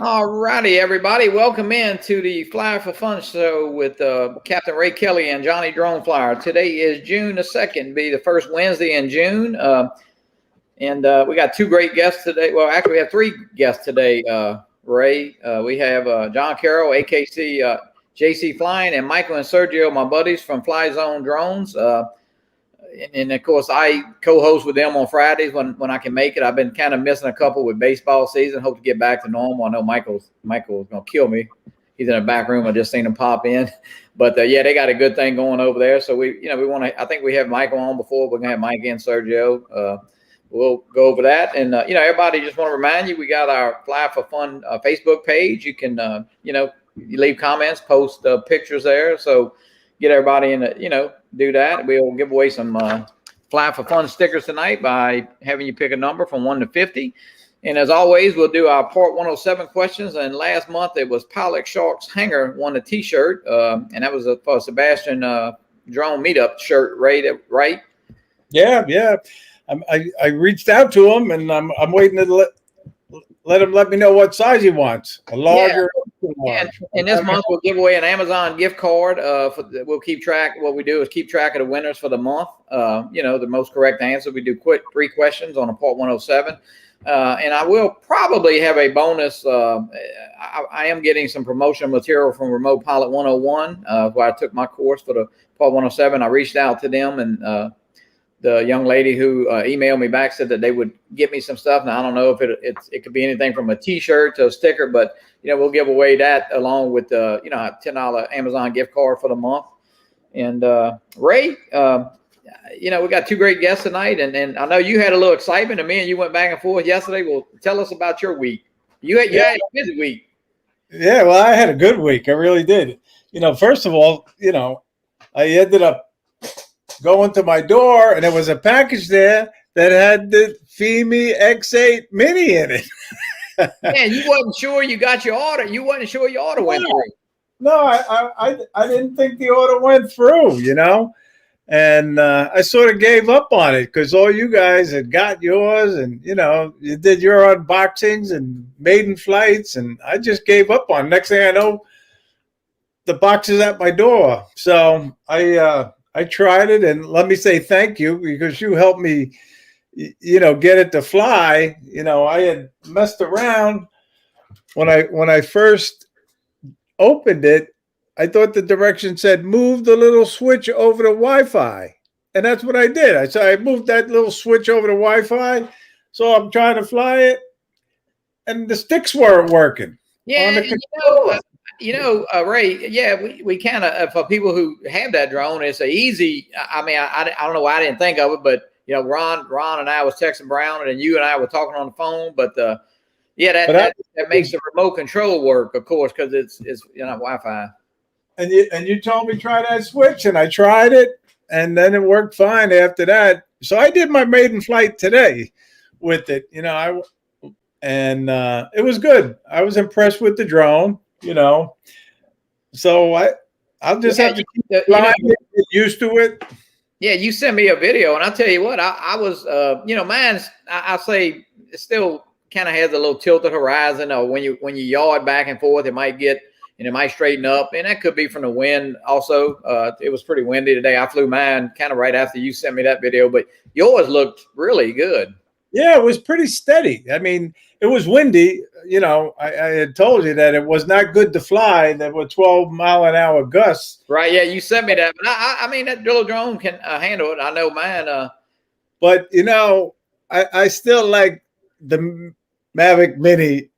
All righty, everybody. Welcome in to the Fly for Fun show with Captain Ray Kelly and Johnny Drone Flyer. Today is June the 2nd, be the first Wednesday in June. And we got two great guests today. Well, actually, we have three guests today, Ray. We have John Carroll, AKC JC Flying, and Michael and Sergio, my buddies from Flyzone Drones. And of course, I co-host with them on Fridays when I can make it. I've been kind of missing a couple with baseball season. Hope to get back to normal. I know Michael's gonna kill me. He's in the back room. I just seen him pop in, but yeah, they got a good thing going over there. So we want to. I think we have Michael on before. We're gonna have Mike and Sergio. We'll go over that, and everybody, just want to remind you, we got our Fly for Fun Facebook page. You can you leave comments, post pictures there. So get everybody in do that. We'll give away some Fly for Fun stickers tonight by having you pick a number from 1 to 50. And as always, we'll do our Part 107 questions. And last month it was Pilot Sharks Hanger won a T-shirt, and that was for Sebastian Drone Meetup shirt, right? Yeah. I reached out to him, and I'm waiting to let him let me know what size he wants. A larger. Yeah. And this month we'll give away an Amazon gift card. We'll keep track. What we do is keep track of the winners for the month. The most correct answer. We do quick 3 questions on a Part 107. And I will probably have a bonus. I am getting some promotional material from Remote Pilot 101, where I took my course for the Part 107. I reached out to them, and the young lady who emailed me back said that they would get me some stuff. Now, I don't know if it could be anything from a T-shirt to a sticker, but we'll give away that along with a $10 Amazon gift card for the month. And Ray, we got two great guests tonight, and I know you had a little excitement, and me and you went back and forth yesterday. Well, tell us about your week. You had a busy week. Yeah, well, I had a good week. I really did. First of all, I ended up going to my door, and there was a package there that had the FEMI X8 Mini in it. Man, you wasn't sure you got your order. You wasn't sure your order went through. No, I didn't think the order went through, and I sort of gave up on it because all you guys had got yours, and you did your unboxings and maiden flights, and I just gave up on it. Next thing I know, the box is at my door. So I tried it, and let me say thank you, because you helped me, get it to fly. I had messed around when I first opened it. I thought the direction said move the little switch over to Wi-Fi, and that's what I did. I moved that little switch over to Wi-Fi, so I'm trying to fly it, and the sticks weren't working. Yeah, Ray. Yeah, we kind of, for people who have that drone, it's a easy. I mean, I don't know why I didn't think of it, but Ron and I was texting Brown, and then you and I were talking on the phone. But that makes the remote control work, of course, because it's Wi-Fi. And you told me try that switch, and I tried it, and then it worked fine after that. So I did my maiden flight today with it. It was good. I was impressed with the drone. So I'll just have to get used to it. Yeah, you sent me a video, and I'll tell you what, I was, mine's, I'll say it still kind of has a little tilted horizon, or when you yard back and forth, it might straighten up, and that could be from the wind also. It was pretty windy today. I flew mine kind of right after you sent me that video, but yours looked really good. Yeah, it was pretty steady. I mean, it was windy. I had told you that it was not good to fly. There were 12-mile-an-hour gusts. Right. Yeah, you sent me that. But I mean, that little drone can handle it. I know mine. But I still like the Mavic Mini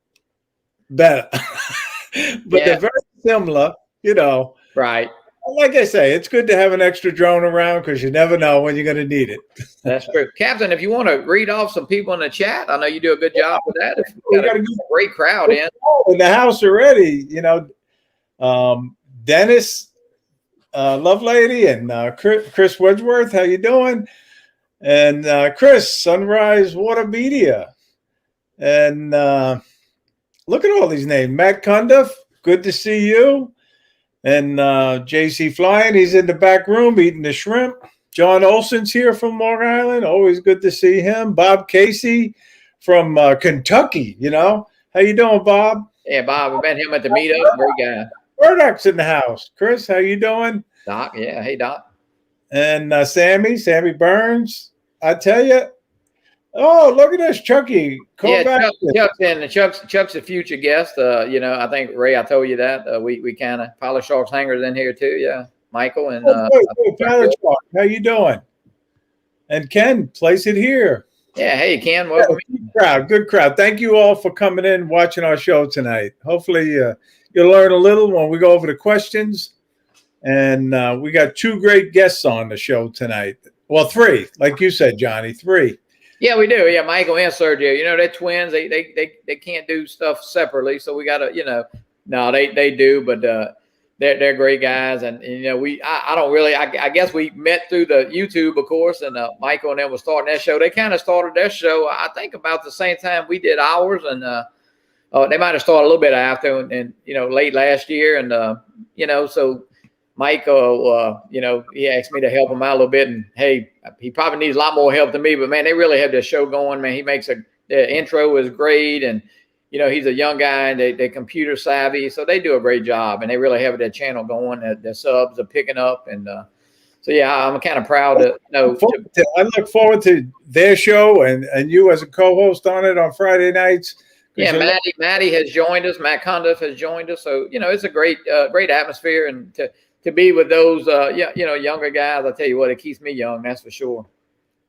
better. But they're very similar. Right. Like I say, it's good to have an extra drone around because you never know when you're going to need it. That's true. Captain, if you want to read off some people in the chat, I know you do a good job with that. We got a great crowd in the house already. Dennis, Lovelady, and Chris Wedgeworth, how you doing? And Chris, Sunrise Water Media. And look at all these names. Matt Cundiff, good to see you. And JC Flying, he's in the back room eating the shrimp. John Olson's here from Long Island. Always good to see him. Bob Casey from Kentucky, How you doing, Bob? Yeah, Bob, we met him at the meetup. Great guy. Murdoch's in the house. Chris, how you doing? Doc, yeah. Hey, Doc. And Sammy Burns. I tell you, oh, look at this, Chucky. Yeah, Back. Chuck's in. Chuck's a future guest. I think Ray, I told you that. We kind of Pilot Sharks hangers in here too. Yeah, Michael and Pilot Shark, how you doing? And Ken, place it here. Yeah, hey Ken, welcome. Good crowd. Thank you all for coming in and watching our show tonight. Hopefully, you'll learn a little when we go over the questions. And we got 2 great guests on the show tonight. Well, 3, like you said, Johnny, 3. Yeah, we do. Yeah, Michael and Sergio. They're twins. They can't do stuff separately, so we got to. No, they do, but they're great guys, and I don't really. I guess we met through the YouTube, of course, and Michael and them was starting their show. They kind of started their show, I think, about the same time we did ours, and they might have started a little bit after, and late last year, and so. Michael, he asked me to help him out a little bit, and hey, he probably needs a lot more help than me. But man, they really have their show going. Man, he makes the intro is great, and he's a young guy, and they're computer savvy, so they do a great job, and they really have their channel going. Their subs are picking up, and so yeah, I'm kind of proud to know. I look forward to their show and you as a co-host on it on Friday nights. Yeah, Maddie has joined us. Matt Condiff has joined us, so it's a great atmosphere, and to be with those, younger guys, I tell you what, it keeps me young. That's for sure.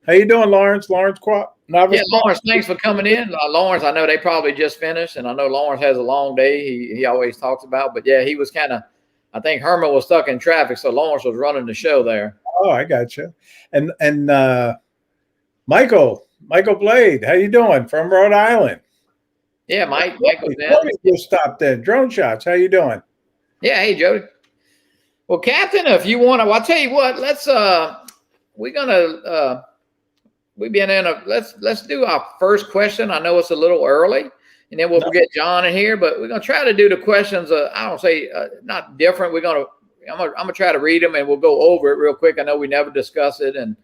How you doing, Lawrence? Lawrence Quat? Yeah, Lawrence, thanks for coming in. Lawrence, I know they probably just finished, and I know Lawrence has a long day. He always talks about, but yeah, he was I think Herman was stuck in traffic, so Lawrence was running the show there. Oh, I got you. And Michael Blade, how you doing? From Rhode Island. Yeah, Michael's just stopped in. Drone Shots, how you doing? Yeah, hey, Jody. Well, Captain, if you want to, I'll tell you what. Let's do our first question. I know it's a little early, and then we'll get John in here. But we're gonna try to do the questions. I don't say not different. I'm gonna try to read them, and we'll go over it real quick. I know we never discuss it, and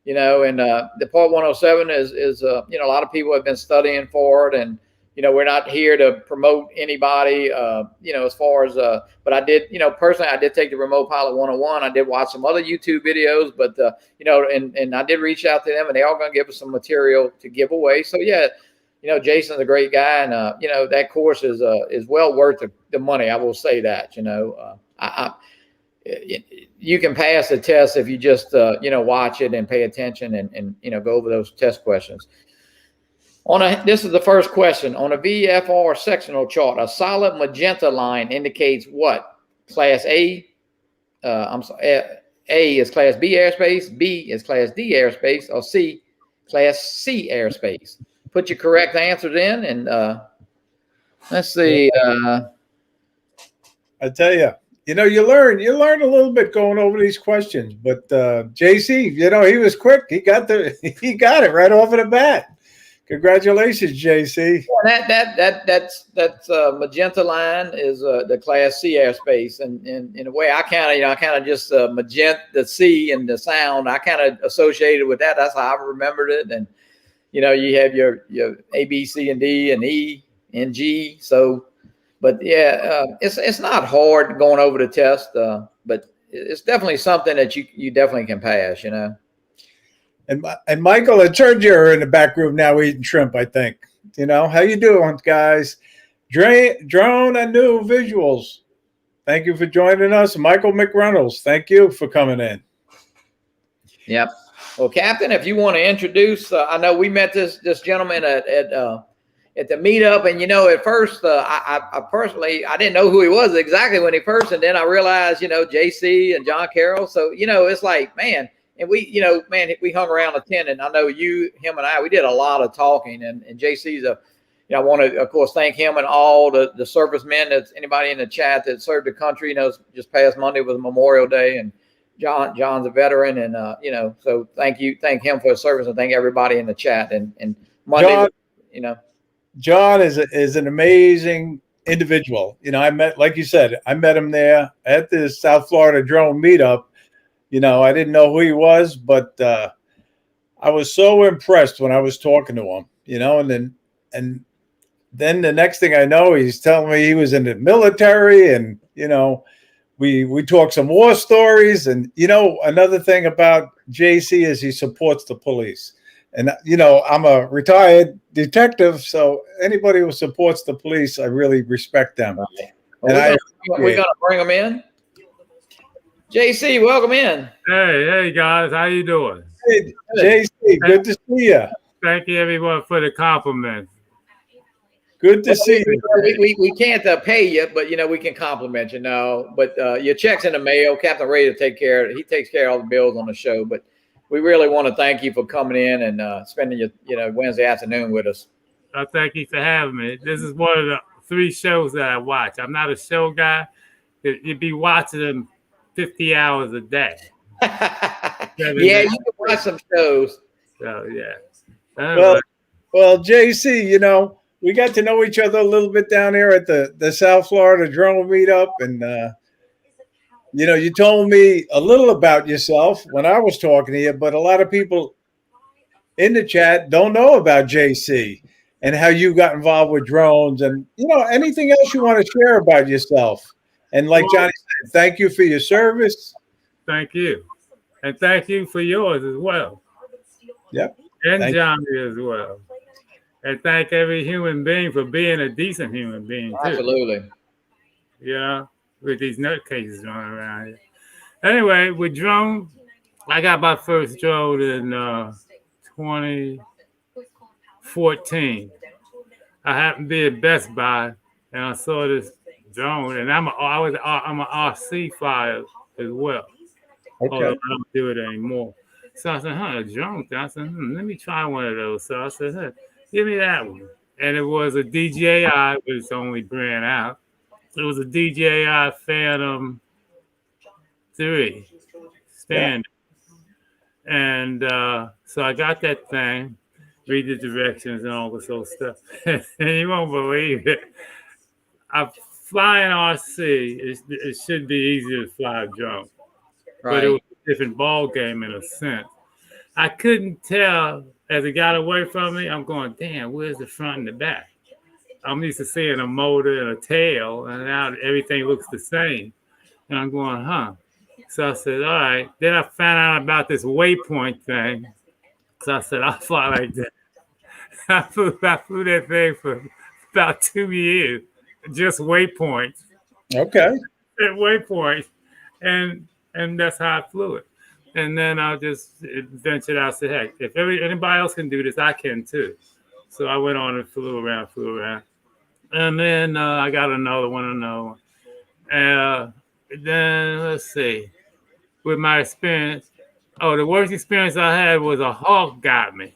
the part 107 is a lot of people have been studying for it, and we're not here to promote anybody, as far as, but I did, personally, I did take the Remote Pilot 101. I did watch some other YouTube videos, but, and I did reach out to them, and they all going to give us some material to give away. So, yeah, Jason's a great guy, and, that course is well worth the money. I will say that, you can pass the test if you just, watch it and pay attention and go over those test questions. This is the first question. On a VFR sectional chart, a solid magenta line indicates what? Class A. A is Class B airspace, B is Class D airspace, or C, Class C airspace. Put your correct answers in, and let's see. I tell you, you learn a little bit going over these questions. But JC, he was quick. He got it right off of the bat. Congratulations, JC. That's magenta line is the Class C airspace, and in a way, I kind of just magenta the C and the sound. I kind of associated with that. That's how I remembered it. And you have your A, B, C, and D, and E, and G. So, but yeah, it's not hard going over the test, but it's definitely something that you definitely can pass. And Michael and Sergio are in the back room now eating shrimp, I think. How you doing, guys? Drone and New Visuals, thank you for joining us. Michael McReynolds, thank you for coming in. Yep. Well, Captain, if you want to introduce, I know we met this gentleman at the meetup, and at first, I personally I didn't know who he was exactly when he first, and then I realized JC and John Carroll. So it's like, man. And we hung around a tent, and I know him and I, we did a lot of talking, and JC's I want to, of course, thank him and all the servicemen, that's anybody in the chat that served the country. Just past Monday was Memorial Day, and John's a veteran, and so thank him for his service, and thank everybody in the chat. And Monday, John is an amazing individual. I met, like you said, I met him there at the South Florida drone meetup. I didn't know who he was, but I was so impressed when I was talking to him, and then the next thing I know, he's telling me he was in the military, and we talk some war stories. And another thing about JC is he supports the police. And I'm a retired detective, so anybody who supports the police, I really respect them. Well, And we're gonna bring them in. JC, welcome in. Hey guys, how you doing? Hey, JC, good to see you. Thank you everyone for the compliments. Good to see you. We can't pay you, but we can compliment you now. But your check's in the mail. Captain Ray will take care of it. He takes care of all the bills on the show. But we really want to thank you for coming in and spending your Wednesday afternoon with us. Thank you for having me. This is one of the 3 shows that I watch. I'm not a show guy. You'd be watching them 50 hours a day. Yeah, you can watch some shows. So yeah. Well, JC, we got to know each other a little bit down here at the South Florida Drone Meetup, and you told me a little about yourself when I was talking to you, but a lot of people in the chat don't know about JC and how you got involved with drones, and anything else you want to share about yourself. And like Johnny said, thank you for your service. Thank you, and thank you for yours as well. Yep, and Johnny as well. And thank every human being for being a decent human being too. Absolutely. Yeah, with these nutcases running around here. Anyway, with drone, I got my first drone in 2014. I happened to be at Best Buy, and I saw this drone, and I'm an RC flyer as well. Okay. Although I don't do it anymore. So I said, a drone thing. I said, let me try one of those. So I said, hey, give me that one. And it was a DJI, but it's only brand out. It was a DJI Phantom 3 standard. Yeah. And so I got that thing, read the directions and all this old stuff. And you won't believe it. I fly an RC. It should be easier to fly a drone. Right. But it was a different ball game in a sense. I couldn't tell as it got away from me. I'm going, damn, where's the front and the back? I'm used to seeing a motor and a tail, and now everything looks the same. And I'm going, So I said, all right. Then I found out about this waypoint thing. So I said, I'll fly like that. I flew that thing for about 2 years, just waypoints. Okay. At waypoints. And that's how I flew it. And then I just ventured out and said, heck, if anybody else can do this, I can too. So I went on and flew around. And then I got another one. Then let's see. With my experience, the worst experience I had was a hawk got me.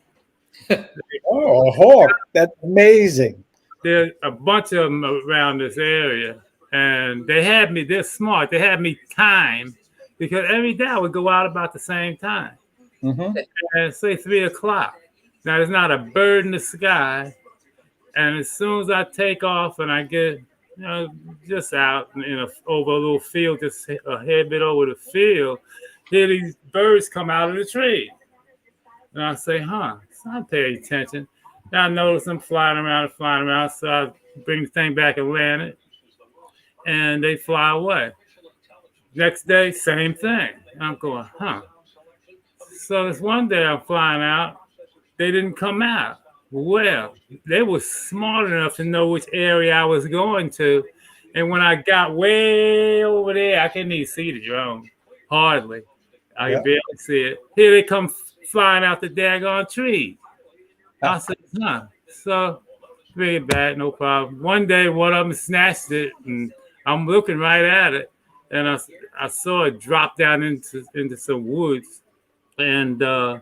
Oh, a hawk. That's amazing. There's a bunch of them around this area. And they're smart. They had me timed. Because every day I would go out about the same time. Mm-hmm. And say 3 o'clock. Now, there's not a bird in the sky. And as soon as I take off and I get, just out over a little field, just a hair bit over the field, here these birds come out of the tree. And I say, so I pay attention. Now I notice them flying around. So I bring the thing back and land it. And they fly away. Next day, same thing. I'm going, So this one day I'm flying out. They didn't come out. Well, they were smart enough to know which area I was going to. And when I got way over there, I couldn't even see the drone. Hardly. I could barely see it. Here they come flying out the daggone tree. I said, So bring it back, no problem. One day, one of them snatched it, and I'm looking right at it. And I saw it drop down into some woods, and oh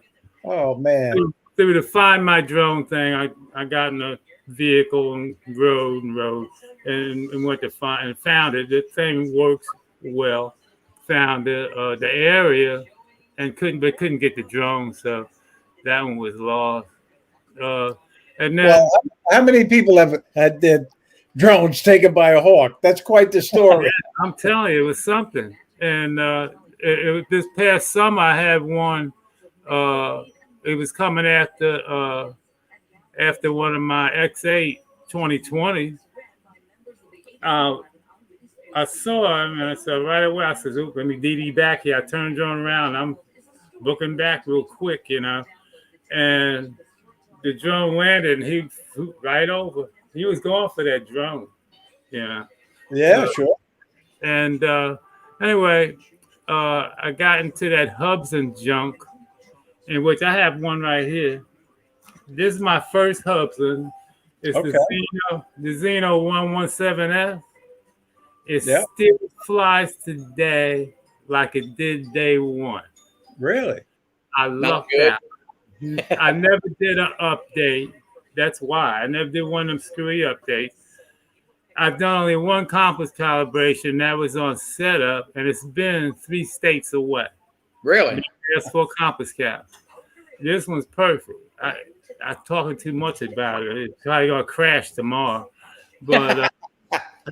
man! Through to find my drone thing, I got in a vehicle and rode and went to find and found it. The thing works well. Found the area and couldn't get the drone, so that one was lost. And then, how many people have had their drones taken by a hawk? That's quite the story. I'm telling you, it was something. And this past summer, I had one. It was coming after one of my X8 2020. I saw him and I said right away, I said, "Oop, let me DD back here." I turned drone around. I'm looking back real quick, and the drone landed and he flew right over. He was going for that drone, Yeah, So, sure. and anyway, I got into that Hubsan junk, in which I have one right here. This is my first Hubsan. It's Okay. the Xeno 117F. It Yeah. still flies today like it did day one. Really? I lucked out. I never did an update. That's why. I never did one of them screwy updates. I've done only one compass calibration. That was on setup, and it's been 3 states away. Really? That's for compass cap. This one's perfect. I'm talking too much about it. It's probably going to crash tomorrow. But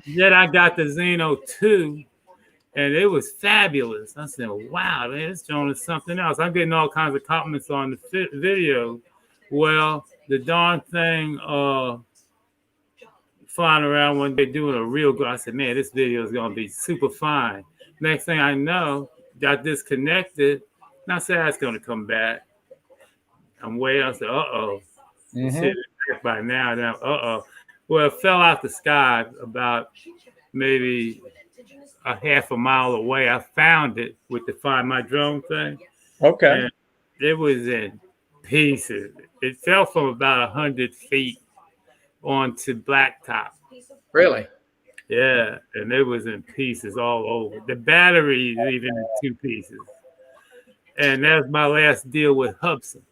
then I got the Xeno 2, and it was fabulous. I said, wow, man, this drone is something else. I'm getting all kinds of compliments on the video. Well, the darn thing flying around one day doing a real good. I said, man, this video is going to be super fine. Next thing I know, got disconnected. And I said, that's going to come back. I'm waiting. I said, uh-oh. It's hitting back by now. Now, uh-oh. Well, it fell out the sky about maybe a half a mile away. I found it with the Find My Drone thing. Okay. And it was in pieces. It fell from about 100 feet onto blacktop. Really? Yeah, and it was in pieces all over. The battery is even in 2 pieces. And that's my last deal with Hubsan.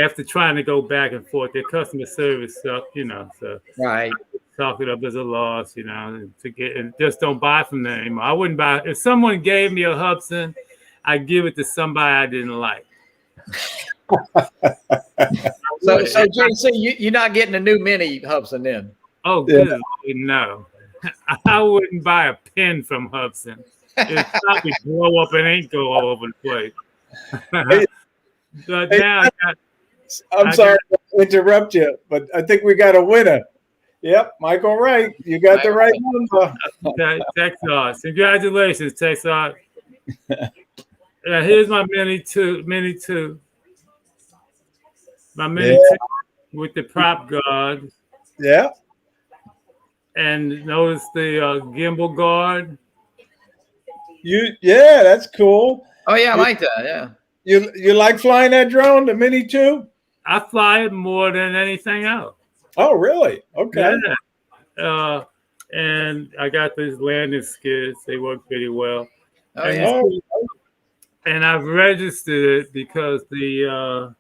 After trying to go back and forth, their customer service sucked, so Right. chalk it up as a loss, to get and just don't buy from them anymore. I wouldn't buy if someone gave me a Hubsan, I'd give it to somebody I didn't like. So JC, you're not getting a new mini Hubsan then? Oh, good. Yeah. No. I wouldn't buy a pen from Hubsan. It'd probably blow up and ink go all over the place. But now I'm sorry to interrupt you, but I think we got a winner. Yep, Michael Wright. You got the right number. Okay, Texas. Congratulations, Texas. Here's my Mini 2. My Mini 2 with the prop guard. Yeah. And notice the gimbal guard. Yeah, that's cool. Oh yeah, I like that. Yeah. You like flying that drone, the Mini 2? I fly it more than anything else. Oh, really? Okay. Yeah. And I got these landing skids. They work pretty well. Oh, yeah. And I've registered it because the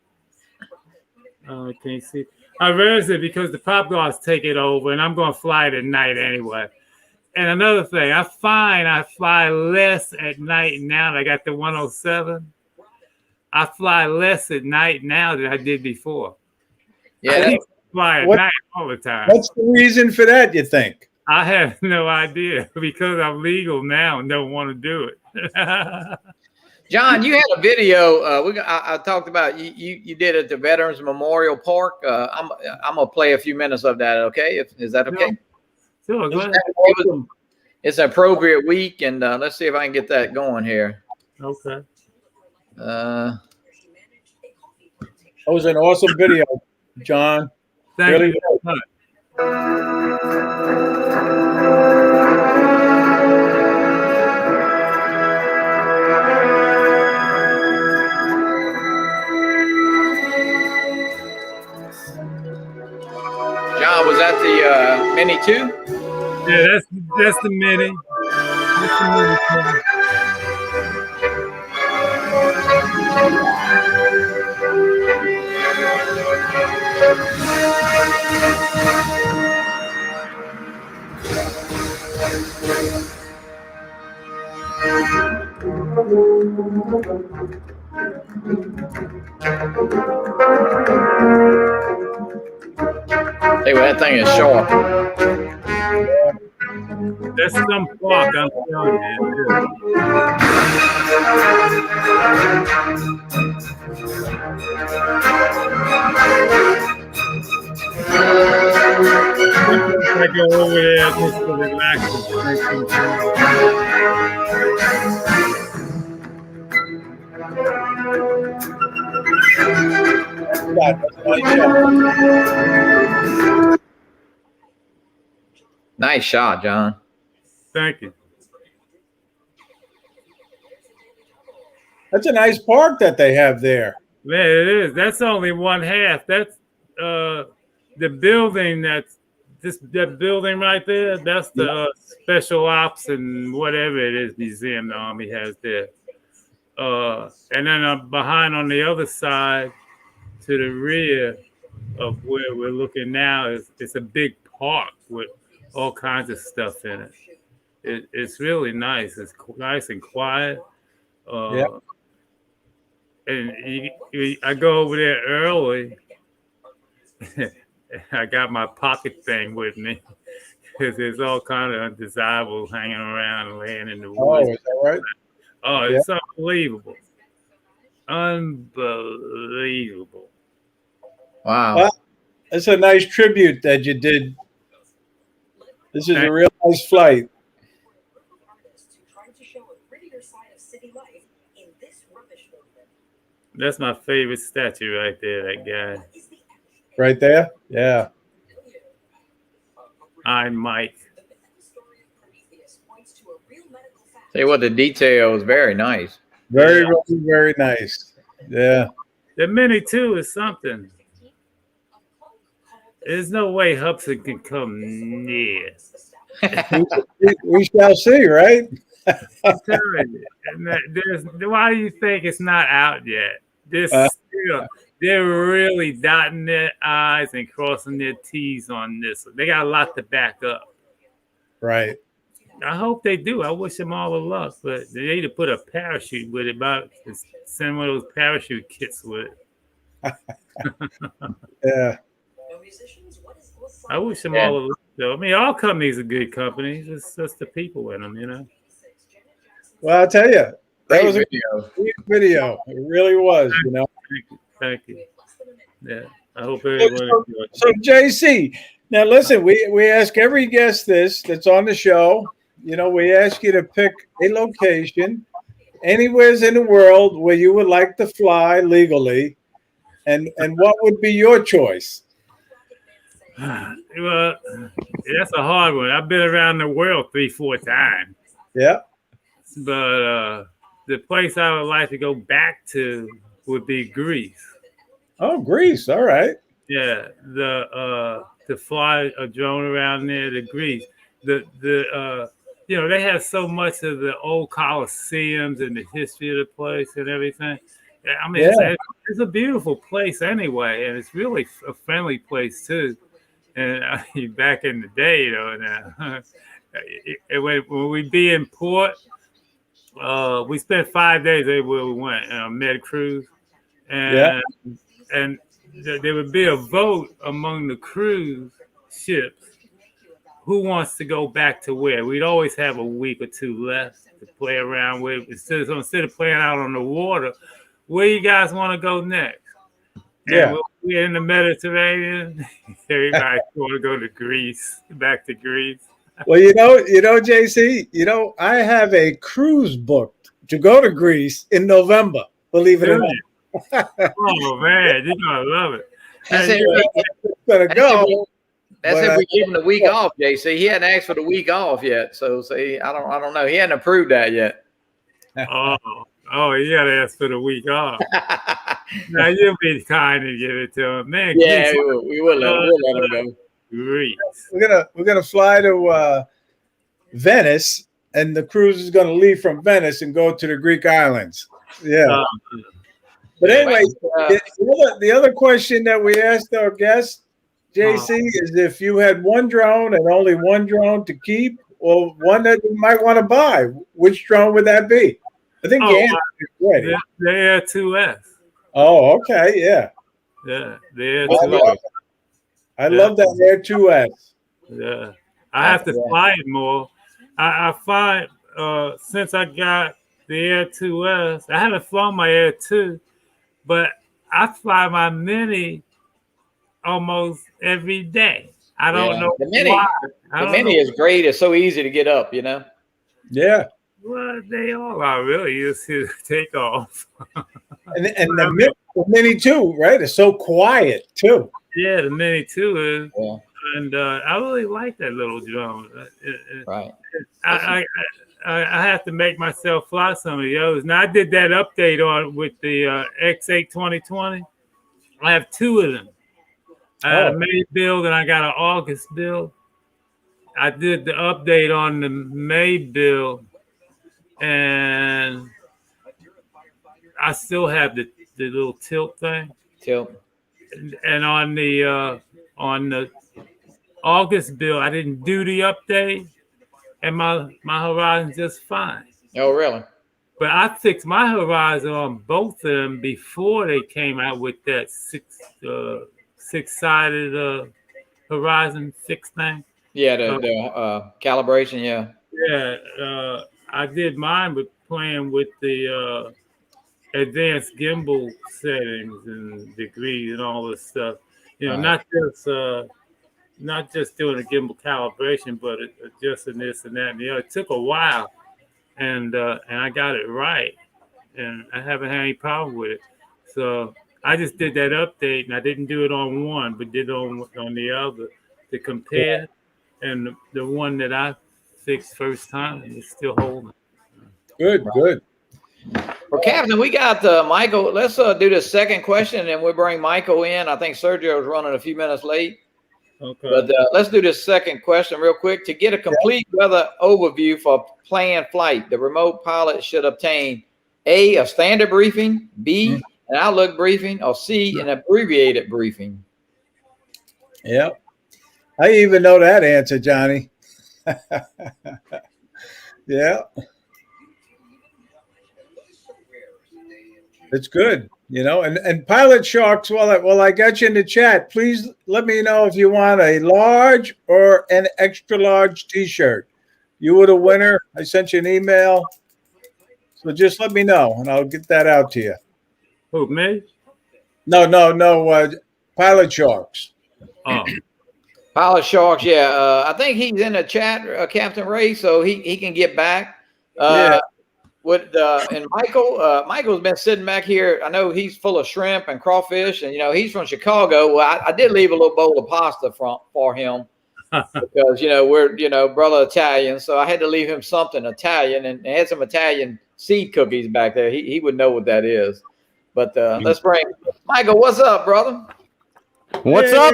can you see? I registered it because the prop guards take it over, and I'm going to fly it at night anyway. And another thing, I find I fly less at night now that I got the 107. I fly less at night now than I did before. Yeah, I fly at night all the time. What's the reason for that, you think? I have no idea because I'm legal now and don't want to do it. John, you had a video. I talked about you did at the Veterans Memorial Park. I'm gonna play a few minutes of that. Okay, is that okay? Sure, go ahead. It's an appropriate week, and let's see if I can get that going here. Okay. That was an awesome video, John. Thank really you. John, was that the Mini 2? Yeah, that's the Mini. That's the Mini 2. Hey, well, that thing is sharp. That's some park, I'm telling you. I go over there just to relax and drink some Nice shot, John. Thank you. That's a nice park that they have there. Man, it is. That's only one half. That's the building that building right there. That's the special ops and whatever it is museum the Army has there. And then behind on the other side, to the rear of where we're looking now, it's a big park with all kinds of stuff in it. It's really nice. It's nice and quiet. Yeah. And I go over there early. I got my pocket thing with me because there's all kind of undesirables hanging around and laying in the woods. Oh, is that right? Oh, it's unbelievable. Unbelievable. Wow. Well, that's a nice tribute that you did. This is a real nice flight. That's my favorite statue right there, that guy. Right there? Yeah. I'm Mike. Tell you what, the detail is very nice. Very, very nice. Yeah. The Mini 2 is something. There's no way Hudson can come near. we shall see, right? I'm telling you. Why do you think it's not out yet? They're really dotting their I's and crossing their T's on this. They got a lot to back up. Right. I hope they do. I wish them all the luck, but they need to put a parachute with it. Send one of those parachute kits with it. Yeah. I wish them all the luck, though. I mean, all companies are good companies. It's just the people in them, you know. Well, I'll tell you, that was Great a great video. It really was, you know. Thank you. Yeah, I hope everyone enjoyed it. So, JC, now listen, we ask every guest that's on the show. You know, we ask you to pick a location anywhere in the world where you would like to fly legally, and what would be your choice? Well, that's a hard one. I've been around the world 3-4 times. Yeah. But the place I would like to go back to would be Greece. Oh, Greece. All right. Yeah, to fly a drone around there to Greece. You know, they have so much of the old Colosseums and the history of the place and everything. I mean, it's a beautiful place anyway, and it's really a friendly place too. And back in the day, you know, when we be in port, we spent 5 days everywhere we went on a med cruise, and there would be a vote among the cruise ships who wants to go back to where. We'd always have a week or two left to play around with. Instead of playing out on the water, where you guys want to go next? Yeah, we're in the Mediterranean. Everybody want to go to Greece, back to Greece. Well, you know, JC, you know, I have a cruise booked to go to Greece in November. Believe it or not. Oh man, you're gonna love it. That's if we give him the week off, JC. He hadn't asked for the week off yet. So see, I don't know. He hadn't approved that yet. Oh, you gotta ask for the week off. Now you'll be kind to give it to him, man. Yeah, we will let him go. Greece. We're gonna fly to Venice, and the cruise is gonna leave from Venice and go to the Greek islands. Yeah. But anyway, the other question that we asked our guest, JC, is if you had one drone and only one drone to keep, or one that you might want to buy, which drone would that be? I think the answer is ready. The Air 2S. Oh, okay, yeah. Yeah, the Air 2S. I love that Air 2S. Yeah, I have to fly it more. I find since I got the Air 2S, I haven't flown my Air 2, but I fly my Mini almost every day. I don't know The Mini, why. the Mini is great. It's so easy to get up, Yeah. Well, they all are really used to take off. And the Mini too, right? It's so quiet too. Yeah, the Mini too is. Yeah. And I really like that little drone. Right. I have to make myself fly some of the others. Now I did that update on with the X8 2020. I have 2 of them. I had a May build and I got an August build. I did the update on the May build, and I still have the little tilt thing. Tilt. And on the August build, I didn't do the update, and my horizon's just fine. Oh, really? But I fixed my horizon on both of them before they came out with that six-sided horizon fix thing. Yeah, the calibration. Yeah. Yeah, I did mine with playing with the advanced gimbal settings and degrees and all this stuff. Not just doing a gimbal calibration, but adjusting this and that and the other. It took a while, and I got it right, and I haven't had any problem with it. So I just did that update, and I didn't do it on one, but did it on the other to compare. And the one that I fixed first time is still holding. Good. Well, Captain, we got Michael. Let's do the second question, and we'll bring Michael in. I think Sergio's running a few minutes late. Okay. But let's do this second question real quick. To get a complete weather overview for planned flight, the remote pilot should obtain A, standard briefing, B, an outlook briefing, or C, an abbreviated briefing. Yeah. I even know that answer, Johnny. Yeah. It's good, and Pilot Sharks, while I got you in the chat, please let me know if you want a large or an extra large t-shirt. You were the winner. I sent you an email. So just let me know and I'll get that out to you. Who, me? No. Pilot Sharks. Oh. Pilot Sharks, yeah. I think he's in the chat, Captain Ray, so he can get back. Yeah. And Michael's been sitting back here. I know he's full of shrimp and crawfish, and he's from Chicago. Well, I did leave a little bowl of pasta for him because we're brother Italian, so I had to leave him something Italian, and had some Italian seed cookies back there. He would know what that is. But let's bring Michael. What's up, brother? What's up?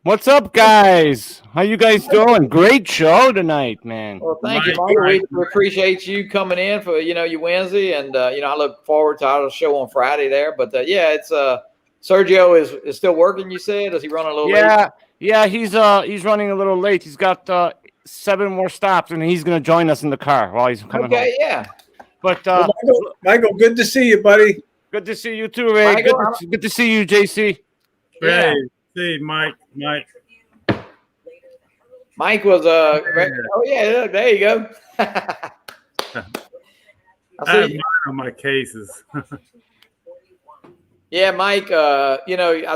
What's up, guys? How you guys doing? Great show tonight, man. Well, thank you, Michael. We appreciate you coming in for your Wednesday, and I look forward to our show on Friday there. But it's Sergio is still working. You said, is he running a little late? Yeah, he's running a little late. He's got 7 more stops, and he's gonna join us in the car while he's coming home. Okay, yeah. But Michael, good to see you, buddy. Good to see you too, Ray. Michael, good to see you, JC. Ray, see, Mike. Mike was oh yeah, there you go. I have mine on my cases. Yeah, Mike. I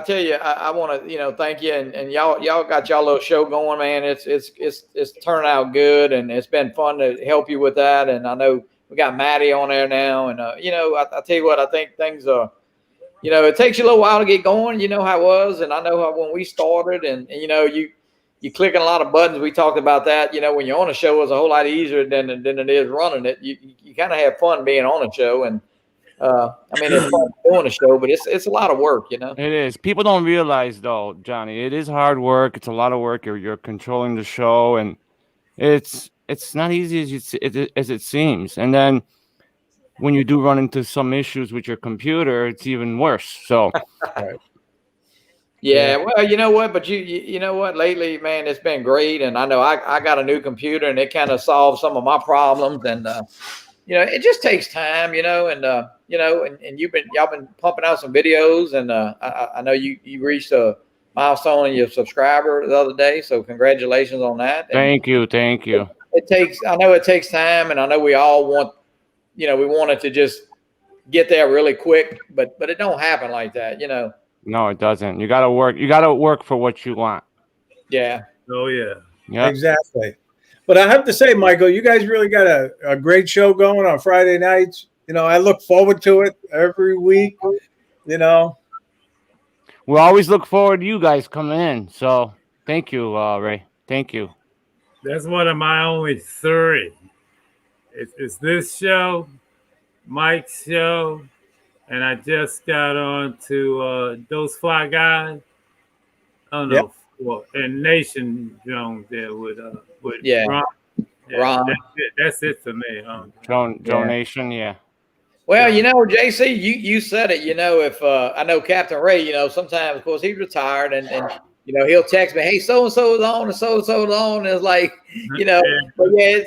tell you, I want to thank you, and y'all got y'all little show going, man. It's turning out good, and it's been fun to help you with that. And I know we got Maddie on there now, and I tell you what, I think things are. It takes you a little while to get going. You know how it was, and I know how when we started, and you clicking a lot of buttons. We talked about that. When you're on a show, it's a whole lot easier than it is running it. You kind of have fun being on a show, and it's fun doing a show, but it's a lot of work. It is. People don't realize though, Johnny. It is hard work. It's a lot of work. You're controlling the show, and it's not easy as it seems. And then when you do run into some issues with your computer, it's even worse. So. Yeah, well, you know what? But you know what? Lately, man, it's been great, and I know I got a new computer, and it kind of solved some of my problems. And it just takes time, and and y'all been pumping out some videos, and I know you reached a milestone in your subscriber the other day, so congratulations on that. Thank you. I know it takes time, and I know we all want, we want it to just get there really quick, but it don't happen like that, No, it doesn't. You gotta work. You gotta work for what you want. Yeah. Oh yeah. Yeah. Exactly. But I have to say, Michael, you guys really got a great show going on Friday nights. I look forward to it every week. You know, We always look forward to you guys coming in. So thank you, Ray. Thank you. That's one of my only three. It's this show, Mike's show, and I just got on to those fly guys. I don't Yep. know. Well, and Nation Jones there with Yeah. Ron. Yeah, Ron. That's it for me. Joe Nation, yeah. Well, JC, you said it. If I know Captain Ray, sometimes, of course, he's retired, and he'll text me, "Hey, so and so is on, and so is on." And it's like, Yeah. but yeah,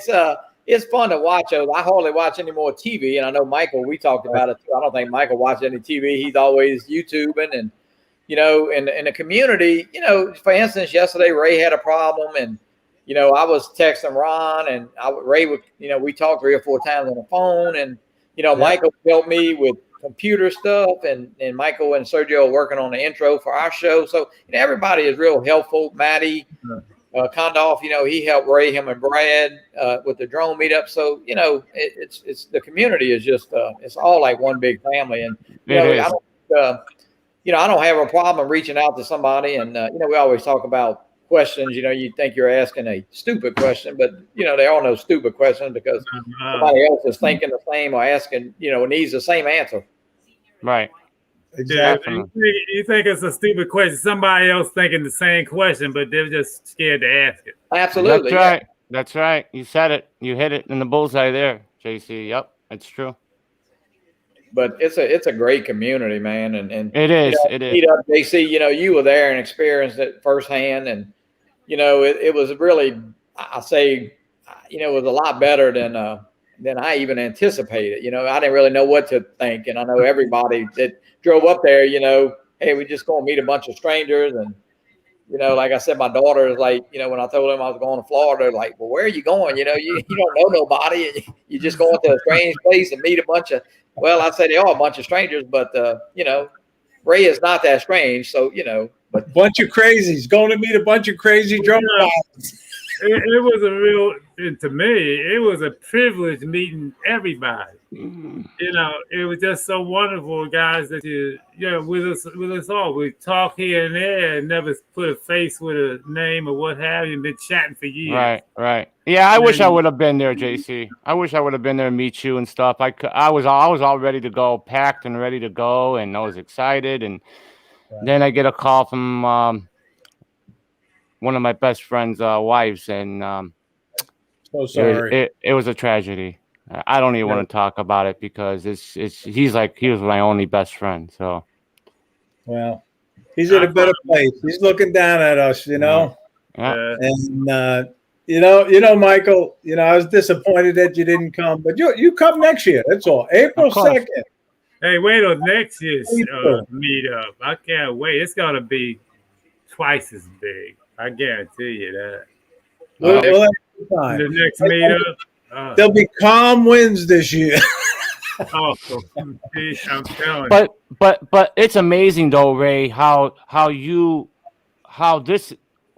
it's fun to watch those. I hardly watch any more TV, and I know Michael. We talked about it too. I don't think Michael watches any TV. He's always YouTubing, and in the community, for instance, yesterday Ray had a problem, and I was texting Ron, and Ray would, we talked 3 or 4 times on the phone, and Michael helped me with computer stuff, and Michael and Sergio are working on the intro for our show. So everybody is real helpful. Matty Condolph, he helped Ray, him and Brad with the drone meetup. So it's the community is just it's all like one big family, and I don't have a problem reaching out to somebody, and we always talk about questions. You think you're asking a stupid question, but there are no stupid questions because somebody else is thinking the same or asking, needs the same answer. Right. Exactly. You think it's a stupid question? Somebody else thinking the same question, but they're just scared to ask it. Absolutely. That's right. That's right. You said it. You hit it in the bullseye there, JC. Yep, it's true. But it's a great community, man, and it is. It is. JC, you were there and experienced it firsthand, and it was really, I say, it was a lot better than I even anticipated. I didn't really know what to think, and I know everybody that drove up there, hey, we just going to meet a bunch of strangers, and like I said, my daughter is like, when I told them I was going to Florida, like, well, where are you going? You don't know nobody, and you just going to a strange place and meet a bunch of. Well, I'd say they are a bunch of strangers, but Ray is not that strange, so but bunch of crazies going to meet a bunch of crazy drone pilots. It was a real, and to me, it was a privilege meeting everybody. It was just so wonderful, guys, that with us all. We talk here and there and never put a face with a name or what have you, been chatting for years. Right. Yeah, I wish I would have been there, JC. I wish I would have been there and meet you and stuff. I was all ready to go, packed and ready to go, and I was excited. And then I get a call from one of my best friend's wives, and so sorry. It was a tragedy. I don't even want to talk about it because he was my only best friend. So, well, he's in a better place. He's looking down at us, Yeah. And Michael, I was disappointed that you didn't come, but you come next year. That's all. April 2nd. Hey, wait till next year's meetup. I can't wait. It's gonna be twice as big. I guarantee you that. We'll have a good time. The next meetup. There'll be calm winds this year. I'm telling you. But it's amazing though, Ray,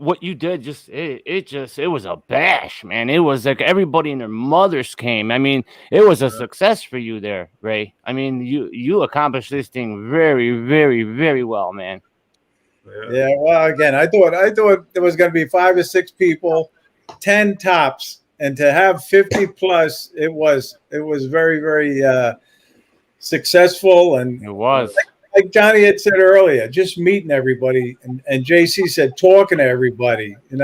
what you did it was a bash, man. It was like everybody and their mothers came. I mean, it was a success for you there, Ray. I mean, you accomplished this thing very, very, very well, man. Yeah, well, again, I thought there was going to be 5 or 6 people, 10 tops, and to have 50 plus, it was very, very successful. And it was like Johnny had said earlier, just meeting everybody, and JC said talking to everybody, and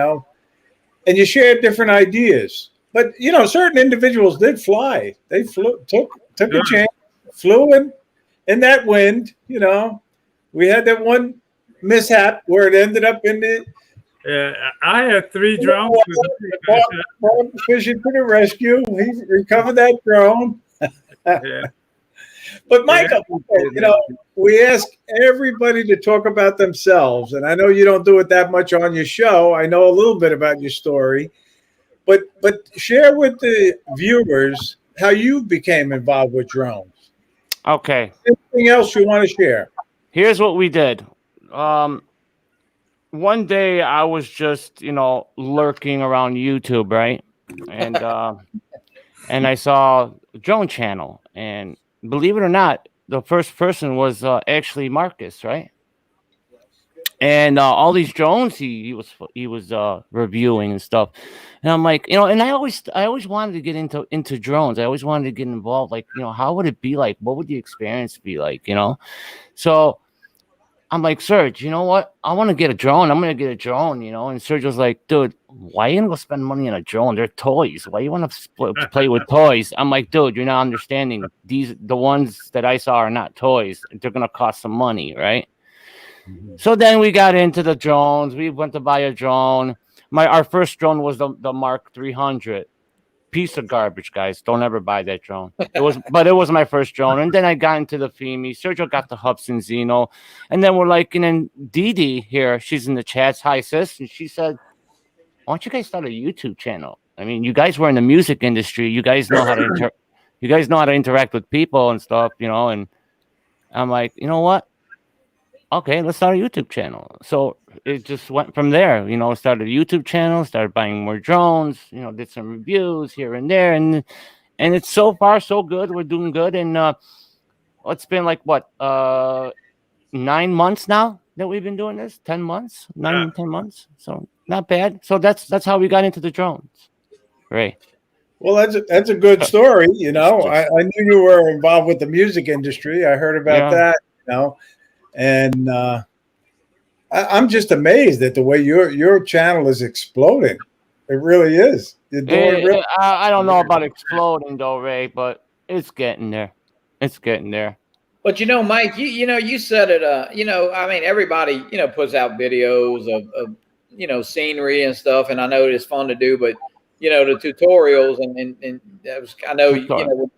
you shared different ideas. But certain individuals did fly. They took a chance, flew in that wind. We had that one mishap where it ended up in the. Yeah, I had 3 drones. Fishing to the rescue. He recovered that drone. Yeah. But Michael, we ask everybody to talk about themselves, and I know you don't do it that much on your show. I know a little bit about your story, but share with the viewers how you became involved with drones. Okay. Anything else you want to share? Here's what we did. one day I was just, lurking around YouTube, right? And and I saw a drone channel, and believe it or not, the first person was actually Marcus, right? And all these drones he was reviewing and stuff, and I'm like, and I always wanted to get into drones. I always wanted to get involved. Like, how would it be like? What would the experience be like? So I'm like, Serge, you know what? I want to get a drone. I'm gonna get a drone, And Serge was like, dude, why you gonna go spend money on a drone? They're toys. Why you want to play with toys? I'm like, dude, you're not understanding. The ones that I saw are not toys. They're gonna cost some money, right? So then we got into the drones. We went to buy a drone. Our first drone was the Mark 300. Piece of garbage, guys. Don't ever buy that drone. But it was my first drone. And then I got into the Femi. Sergio got the Hubson Zeno. And then we're like, and then Dee Dee here, she's in the chats. Hi, sis. And she said, why don't you guys start a YouTube channel? I mean, you guys were in the music industry. You guys know how to interact with people and stuff, and I'm like, you know what? Okay, let's start a YouTube channel. So it just went from there, started a YouTube channel, started buying more drones, did some reviews here and there. And it's so far so good. We're doing good. And it's been like, what, 9 months now that we've been doing this? 10 months? 10 months. So not bad. So that's how we got into the drones. Ray. Well, that's a good story. I knew you were involved with the music industry. I heard about that, and I'm just amazed at the way your channel is exploding. It really is. You're doing I don't know about exploding though, Ray, but it's getting there. It's getting there. But Mike, you said it. I mean, everybody puts out videos of scenery and stuff, and I know it's fun to do, but the tutorials and that was, I know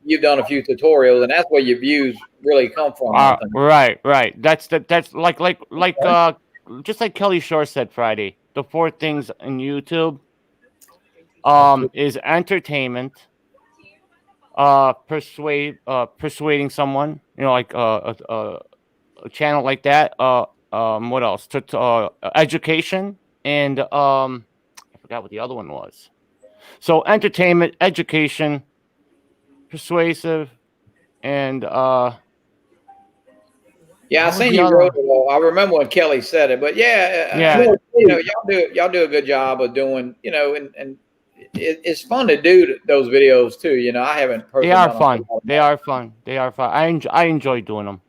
you've done a few tutorials, and that's where your views really come from. Right. That's like just like Kelly Shore said Friday. The 4 things in YouTube is entertainment, persuading someone, like a channel like that. What else? Education, and I forgot what the other one was. So entertainment, education, persuasive, and yeah, I seen you wrote it all. I remember when Kelly said it, but y'all do a good job of doing, and it's fun to do those videos too. I haven't. They are fun. They are fun. I enjoy doing them.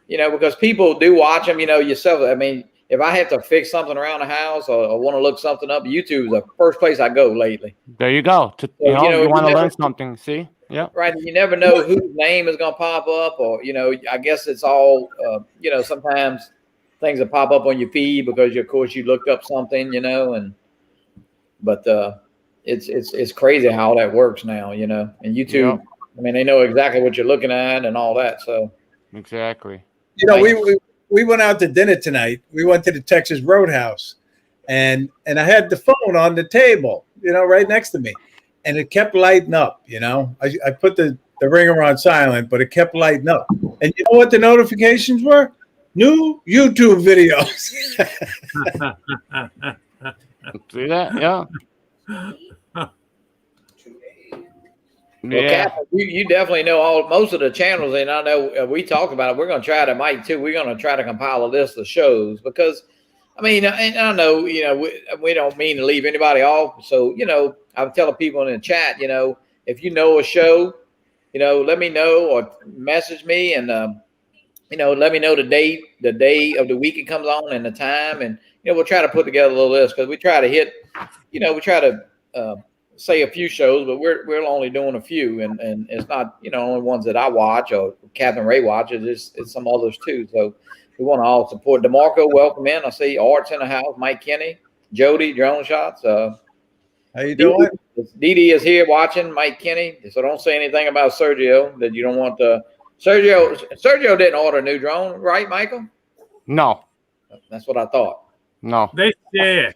Because people do watch them. Yourself. I mean, if I have to fix something around the house or want to look something up, YouTube is the first place I go lately. There you go. You want to learn something. See? Yeah. Right. You never know whose name is going to pop up, or, I guess it's all, sometimes things that pop up on your feed because, of course, you looked up something, but it's crazy how that works now, and YouTube, yep. I mean, they know exactly what you're looking at and all that. So exactly. We went out to dinner tonight. We went to the Texas Roadhouse, and I had the phone on the table, right next to me. And it kept lighting up, I put the ringer on silent, but it kept lighting up. And you know what the notifications were? New YouTube videos. See that? Yeah. Well, Cap, you definitely know most of the channels, and I know we talked about it. We're going to try to, Mike, too. We're going to try to compile a list of shows because, I mean, and I know, we don't mean to leave anybody off. So, I'm telling people in the chat, if you know a show, let me know or message me and, let me know the day of the week it comes on and the time. And, we'll try to put together a little list because we try to hit, we try to say a few shows, but we're only doing a few. And it's not, only ones that I watch or CaptainRay watches. It's some others too. So we want to all support. DeMarco, welcome in. I see Art's in the house. Mike Kenny, Jody, Drone Shots. How you doing? Dee Dee is here watching. Mike Kenny. So don't say anything about Sergio that you don't want to. Sergio didn't order a new drone, right, Michael? No. That's what I thought. No. They share.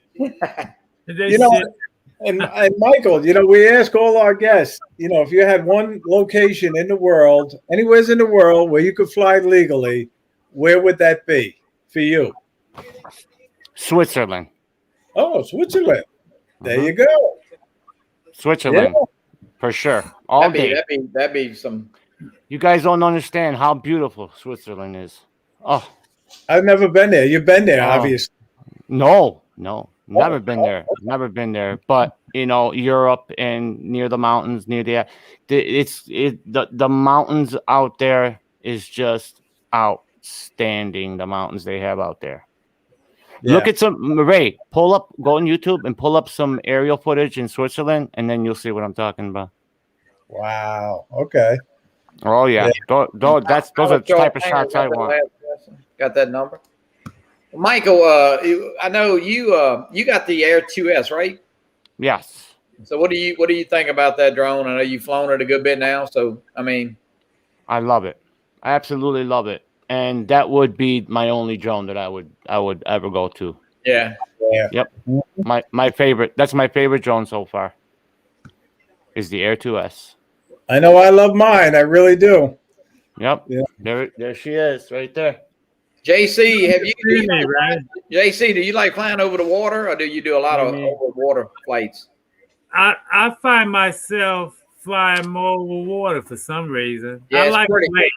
And Michael, we ask all our guests, if you had one location in the world, anywhere in the world where you could fly legally, where would that be for you? Switzerland. Oh, Switzerland. There Mhm. you go. Switzerland, for sure. All day. That'd be some. You guys don't understand how beautiful Switzerland is. Oh, I've never been there. You've been there, oh. obviously. No, never Oh, been there. Never been there. But Europe and near the mountains, near the mountains out there is just outstanding. The mountains they have out there. yeah. Look at Ray. Go on YouTube and pull up some aerial footage in Switzerland, and then you'll see what I'm talking about. Wow. Okay. Oh yeah, Yeah. those are the type of shots I want. Got that number, Michael. I know you got the Air 2S, right? Yes. So what do you think about that drone? I know you've flown it a good bit now. So I mean, I love it. I absolutely love it, and that would be my only drone that I would ever go to. yeah. Yep. My favorite. That's my favorite drone so far. Is the Air 2S. I know I love mine. I really do. Yep. Yeah. There she is, right there. JC, Right? JC, do you like flying over the water, or do you do a lot of over water flights? I find myself flying more over water for some reason. Yeah, I it's like pretty the lake.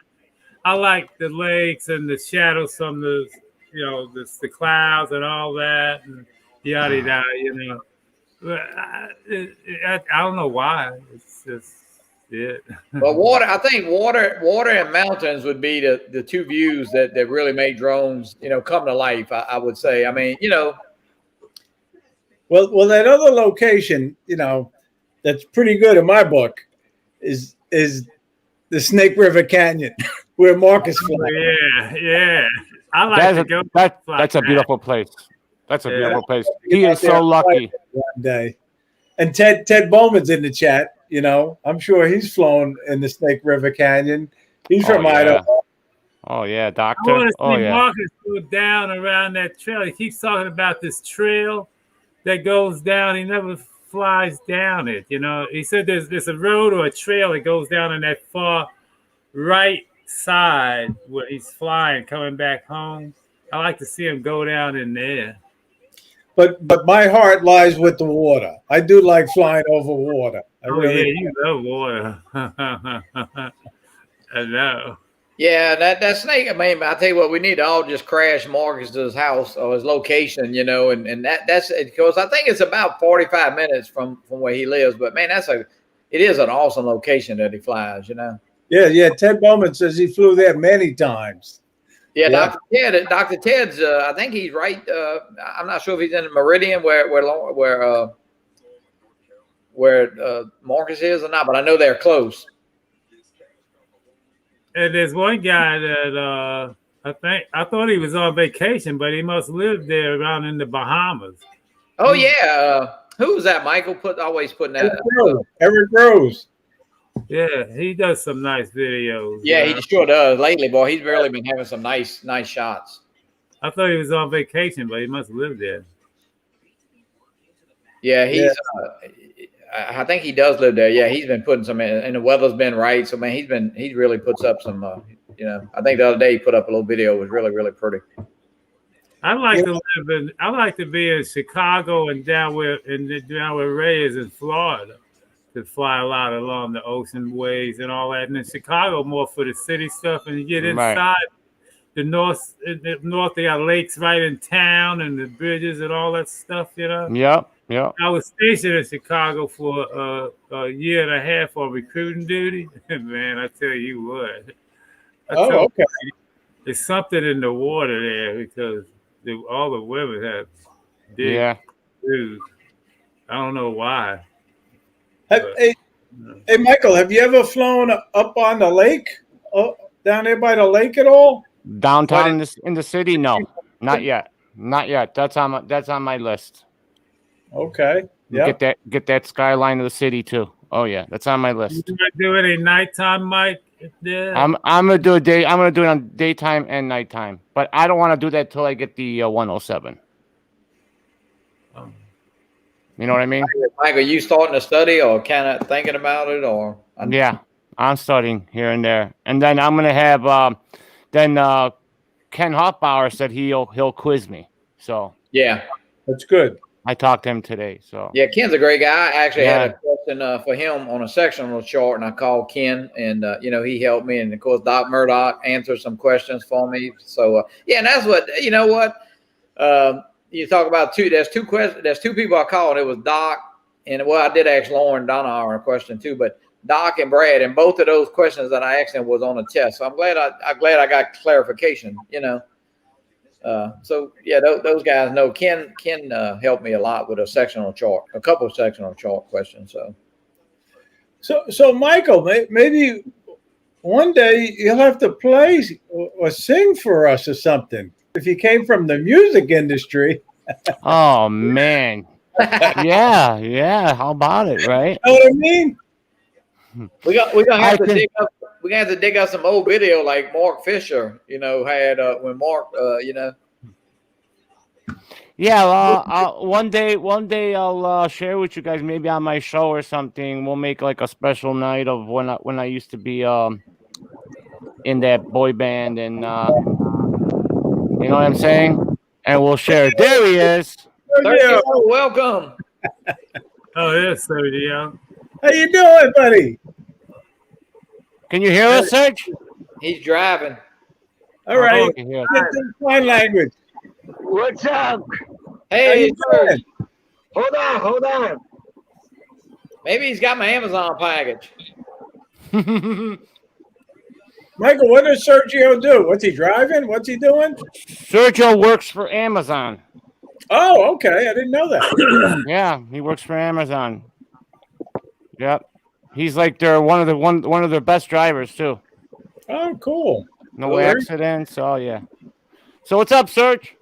I like the lakes and the shadows from the the clouds and all that and yada yada. But I don't know why. It's just it. But water, I think water and mountains would be the two views that really make drones, come to life. I would say. I mean, Well, that other location, that's pretty good in my book, is the Snake River Canyon, where Marcus flies. Yeah. I like to go. That's a beautiful place. That's a beautiful place. Get He out is there so and lucky. fly one day. And Ted Bowman's in the chat. I'm sure he's flown in the Snake River Canyon. He's from Idaho. Oh yeah, I doctor. want to Oh see yeah. Marcus go down around that trail. He keeps talking about this trail that goes down. He never flies down it. He said there's a road or a trail that goes down on that far right side where he's flying, coming back home. I like to see him go down in there. But my heart lies with the water. I do like flying over water. I really you love water. I know. yeah, that snake. I mean, I tell you what, we need to all just crash Marcus's house or his location, and that's because I think it's about 45 minutes from where he lives. But man, it is an awesome location that he flies. Yeah. Ted Bowman says he flew there many times. Yeah, Yeah. Dr. Ted's. I think he's right. I'm not sure if he's in Meridian where Marcus is or not, but I know they're close. And there's one guy that I thought he was on vacation, but he must live there around in the Bahamas. Oh yeah, who was that? Michael always putting that. Eric Rose. Yeah, he does some nice videos. Yeah, he sure does. Lately, boy, he's really been having some nice shots. I thought he was on vacation, but he must live there. Yeah, I think he does live there. Yeah, he's been putting some in, and the weather's been right. So man, he really puts up some. I think the other day he put up a little video. It was really really pretty. I like to be in Chicago and down where Ray is in Florida, to fly a lot along the ocean ways and all that. And in Chicago, more for the city stuff. And you get inside the north, they got lakes right in town and the bridges and all that stuff. Yep. I was stationed in Chicago for a year and a half on recruiting duty. Man, I tell you what. Okay. There's something in the water there because all the women have big dudes. I don't know why. Hey, Michael, have you ever flown up on the lake? Down there by the lake at all? Downtown in the city? No, not yet. That's on my list. Okay. Yeah. Get that skyline of the city too. Oh yeah, that's on my list. You gonna do it at nighttime, Mike? Yeah. I'm gonna do it. I'm gonna do it on daytime and nighttime, but I don't want to do that till I get the 107. You know what I mean? Mike, are you starting to study or kind of thinking about it, or? Yeah, I'm studying here and there, and then I'm gonna have Ken Hoffbauer said he'll quiz me. So Yeah. That's good. I talked to him today. So Yeah, Ken's a great guy. I actually had Yeah. a question for him on a sectional chart, and I called Ken, and he helped me. And of course, Doc Murdoch answered some questions for me. So yeah, and that's what you talk about two. There's two questions. There's two people I called. It was Doc, and I did ask Lauren Donahue a question too, but Doc and Brad, and both of those questions that I asked them was on a test. So I'm glad I got clarification. So yeah, those guys know. Ken helped me a lot with a couple of sectional chart questions. So Michael, maybe one day you'll have to play or sing for us or something. If you came from the music industry. oh man. yeah. How about it, right? You know what I mean? We're gonna have to dig up some old video like Mark Fisher, had when Mark, Yeah, well, one day I'll share with you guys, maybe on my show or something. We'll make like a special night of when I used to be in that boy band, and you know what I'm saying. And we'll share. There he is. Sergio, welcome. Oh, yes, Sergio. How you doing, buddy? Can you hear us, Serge? He's driving. All right. Oh, okay, yeah. Get some sign language. What's up? Hey, Serge. Hold on. Maybe he's got my Amazon package. Michael, what does Sergio do? What's he driving? What's he doing? Sergio works for Amazon. Oh, okay. I didn't know that. Yeah, he works for Amazon. Yep. He's like one of their best drivers too. Oh, cool. No Cool. accidents. Oh yeah. So what's up, Serge?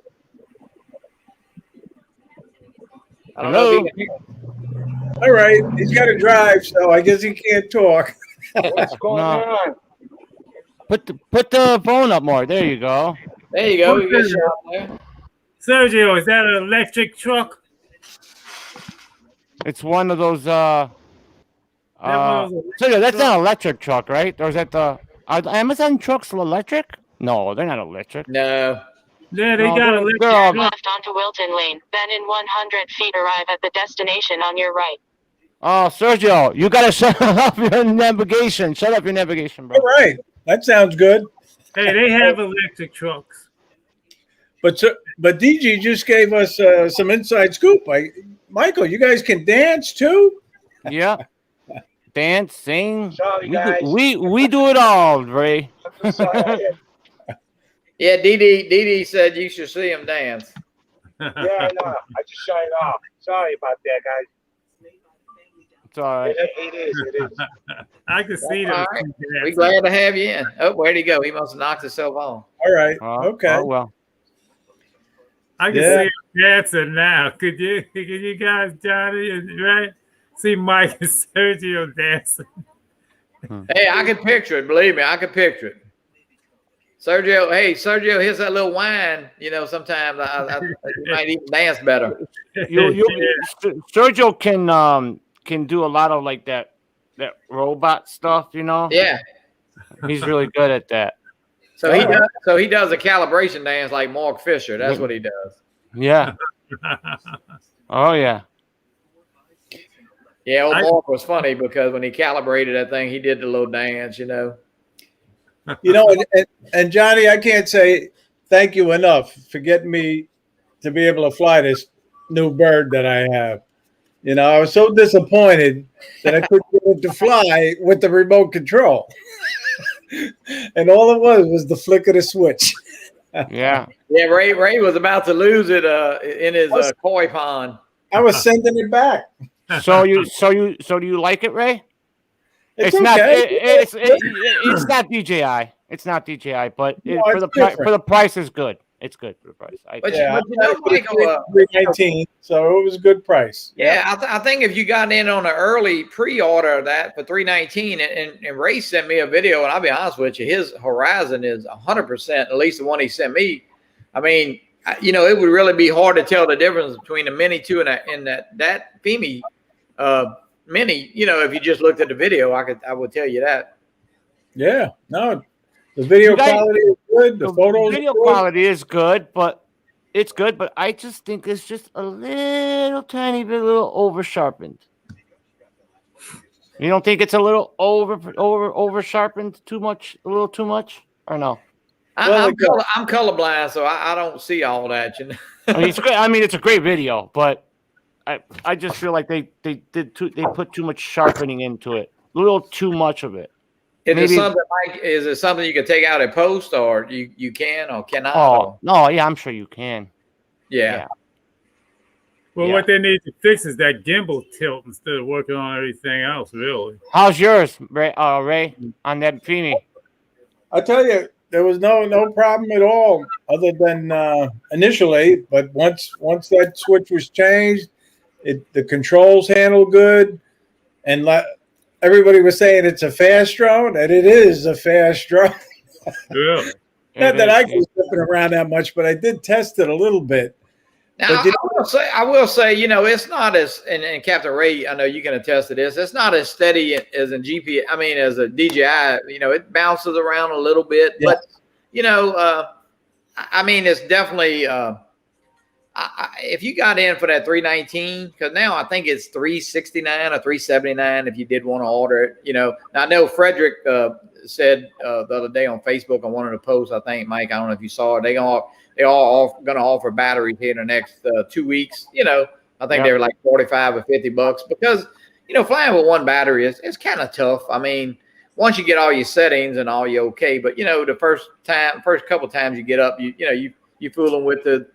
I don't know Hello. if he can- All right. He's got to drive, so I guess he can't talk. What's going No. on? Put the phone up more. There you go. There you go. You get shot there. Sergio, is that an electric truck? It's one of those. That one was So yeah, that's not an electric truck, right? Or is that are the Amazon trucks electric? No, they're not electric. No. Yeah, they No, got they're electric all- truck. Left onto Wilton Lane, then in 100 feet arrive at the destination on your right. Oh, Sergio, you gotta shut up your navigation. Shut up your navigation, bro. All right. That sounds good. Hey, they have electric trucks. But DG just gave us some inside scoop. Michael, you guys can dance too? Yeah. Dance, sing. Sorry, guys. We do it all, Ray. I'm sorry. Yeah, Dee said you should see him dance. Yeah, I know. I just shut it off. Sorry about that, guys. It's all right. It is. I can see All them. right. We're glad to have you in. Oh, where'd he go? He must have knocked himself off. All right. Oh, Okay. Oh well. I can Yeah. see them dancing now. Could you guys, Johnny and Ray, see Mike and Sergio dancing? Hey, I can picture it. Believe me, I can picture it. Sergio hits that little whine. Sometimes I might even dance better. Sergio can do a lot of like that robot stuff, Yeah. He's really good at that. So he does a calibration dance like Mark Fisher. That's what he does. Yeah. Oh yeah. Yeah, Mark was funny because when he calibrated that thing, he did the little dance. And Johnny, I can't say thank you enough for getting me to be able to fly this new bird that I have. I was so disappointed that I couldn't get it to fly with the remote control. And all it was the flick of the switch. Yeah. Yeah, Ray was about to lose it in his koi pond. I was sending it back. So do you like it, Ray? It's not. okay. It's not DJI. It's not DJI, but No, for it's the price is good. It's good for the price. But Yeah, Michael, $319, so it was a good price. yeah, I think if you got in on an early pre-order of that for $319, and Ray sent me a video, and I'll be honest with you, his Horizon is 100%, at least the one he sent me. I mean, it would really be hard to tell the difference between the Mini 2 and that Femi Mini. If you just looked at the video, I would tell you that. Yeah, no, The video You guys- quality is good. The photos video are good. quality is good, but it's good. But I just think it's just a little tiny bit, a little over sharpened. You don't think it's a little over sharpened too much, a little too much, or no? I'm colorblind, so I don't see all that. You know? I mean, it's great. I mean, it's a great video, but I just feel like they put too much sharpening into it, a little too much of it. Is it something you can take out at post, or you can or cannot? Oh no, yeah, I'm sure you can. Yeah. Well, Yeah. what they need to fix is that gimbal tilt instead of working on everything else, really. How's yours, Ray? Ray, on that Feeney? I tell you, there was no problem at all, other than initially. But once that switch was changed, the controls handle good, and everybody was saying it's a fast drone, and it is a fast drone. Really? Not that I was flipping around that much, but I did test it a little bit. Now, I will say, you know, it's not as, and Captain Ray, I know you can attest to this, it's not as steady as in GPS, I mean, as a DJI, you know, it bounces around a little bit, Yeah. but, you know, I mean, it's definitely, if you got in for that 319, because now I think it's 369 or 379 if you did want to order it, you know. Now, I know Frederick said the other day on Facebook on one of the posts, I think, Mike, I don't know if you saw it, they're all going to offer batteries here in the next 2 weeks. You know, I think they were like 45 or $50 because, you know, flying with one battery is kind of tough. I mean, once you get all your settings and all, you're okay. But, you know, the first couple times you get up, you fooling with the,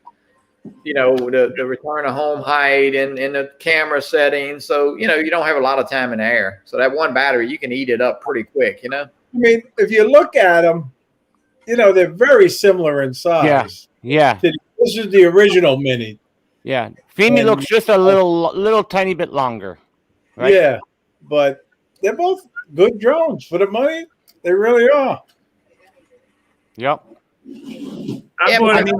you know, the return to home height and the camera settings. So, you know, you don't have a lot of time in the air. So that one battery, you can eat it up pretty quick, you know? I mean, if you look at them, you know, they're very similar in size. Yeah. This is the original Mini. Yeah. Feeney looks just a little tiny bit longer. Right? Yeah, but they're both good drones for the money. They really are. Yep. Yeah, but I mean,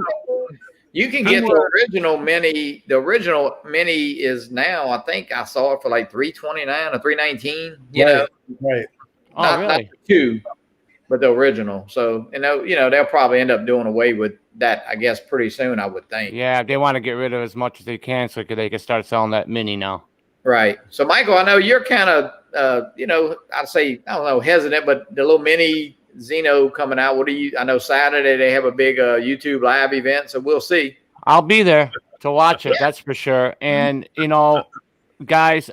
you can get the original Mini. The original Mini is now, I think I saw it for like $329 or $319. You know, right? Oh, really? Not the two, but the original. So, you know, they'll probably end up doing away with that, I guess, pretty soon, I would think. Yeah, they want to get rid of as much as they can so they can start selling that Mini now. Right. So, Michael, I know you're kind of, you know, I'd say, I don't know, hesitant, but the little Mini Xeno coming out. I know Saturday they have a big YouTube live event, so we'll see. I'll be there to watch it, that's for sure. And, you know, guys,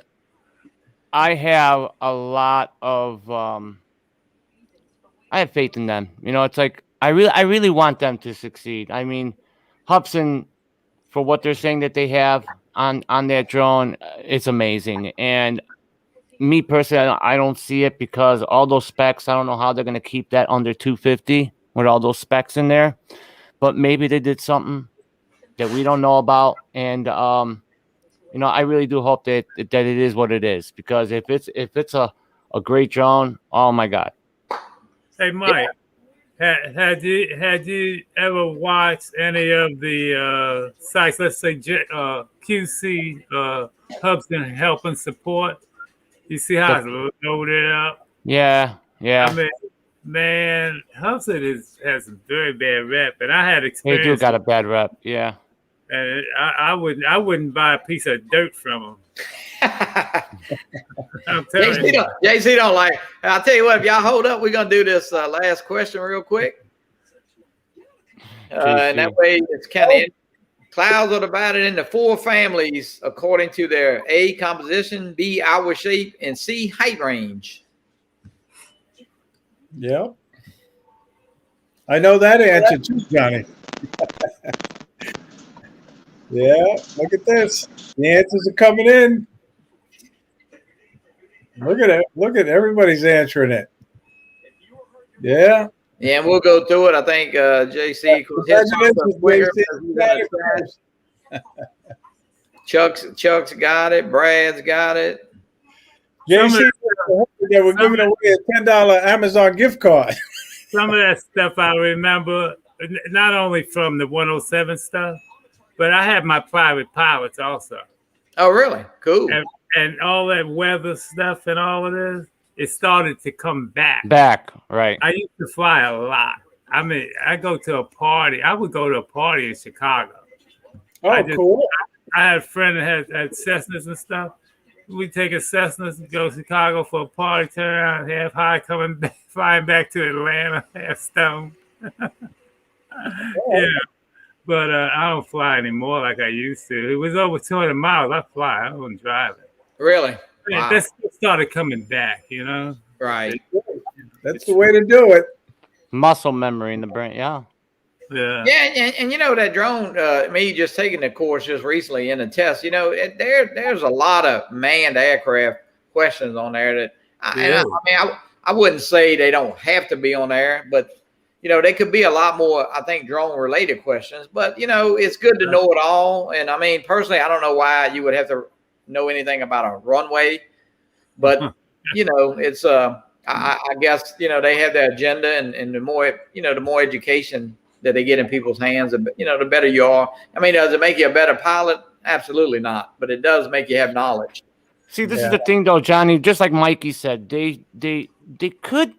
I have a lot of, I have faith in them. You know, it's like, I really want them to succeed. I mean, Hubson, for what they're saying that they have on that drone, it's amazing. And me personally, I don't see it because all those specs, I don't know how they're going to keep that under 250 with all those specs in there. But maybe they did something that we don't know about. And, you know, I really do hope that it is what it is. Because if it's a great drone, oh, my God. Hey, Mike. Had you ever watched any of the sites, let's say QC Hubson Help and Support? You see how it's loaded up? Yeah. I mean, man, Hubson has a very bad rep, and I had experience. They do got a bad rep, yeah. And I wouldn't buy a piece of dirt from them. I'm telling you. JC don't like. I'll tell you what. If y'all hold up, we're gonna do this last question real quick, and that way it's kind of clouds are divided into 4 families according to their A, composition, B, hour shape, and C, height range. Yeah, I know that answer too, Johnny. Yeah, look at this. The answers are coming in. Look at it. Look at everybody's answering it. Yeah. Yeah, and we'll go through it. I think JC. Chuck's got it. Brad's got it. JC, we're giving away a $10 Amazon gift card. Some of that stuff I remember, not only from the 107 stuff, but I had my private pilots also. Oh, really? Cool. And all that weather stuff and all of this, it started to come back. Back, right. I used to fly a lot. I mean, I go to a party. I would go to a party in Chicago. Oh, cool. I had a friend that had Cessnas and stuff. We take a Cessnas and go to Chicago for a party, turn around, half high, flying back to Atlanta, half stone. Yeah. But I don't fly anymore like I used to. It was over 200 miles. I fly. I wouldn't drive it. Really? Wow. That started coming back, you know? Right. That's the way to do it. Muscle memory in the brain. Yeah. Yeah. Yeah, and you know that drone, me just taking the course just recently in the test, you know, there's a lot of manned aircraft questions on there that I wouldn't say they don't have to be on there, but you know, they could be a lot more, I think, drone related questions, but you know, it's good to know it all. And I mean, personally, I don't know why you would have to know anything about a runway, but you know, it's I guess, you know, they have their agenda, and the more, you know, the more education that they get in people's hands, you know, the better you are. I mean, does it make you a better pilot? Absolutely not, but it does make you have knowledge. See, this is the thing, though, Johnny. Just like Mikey said, they could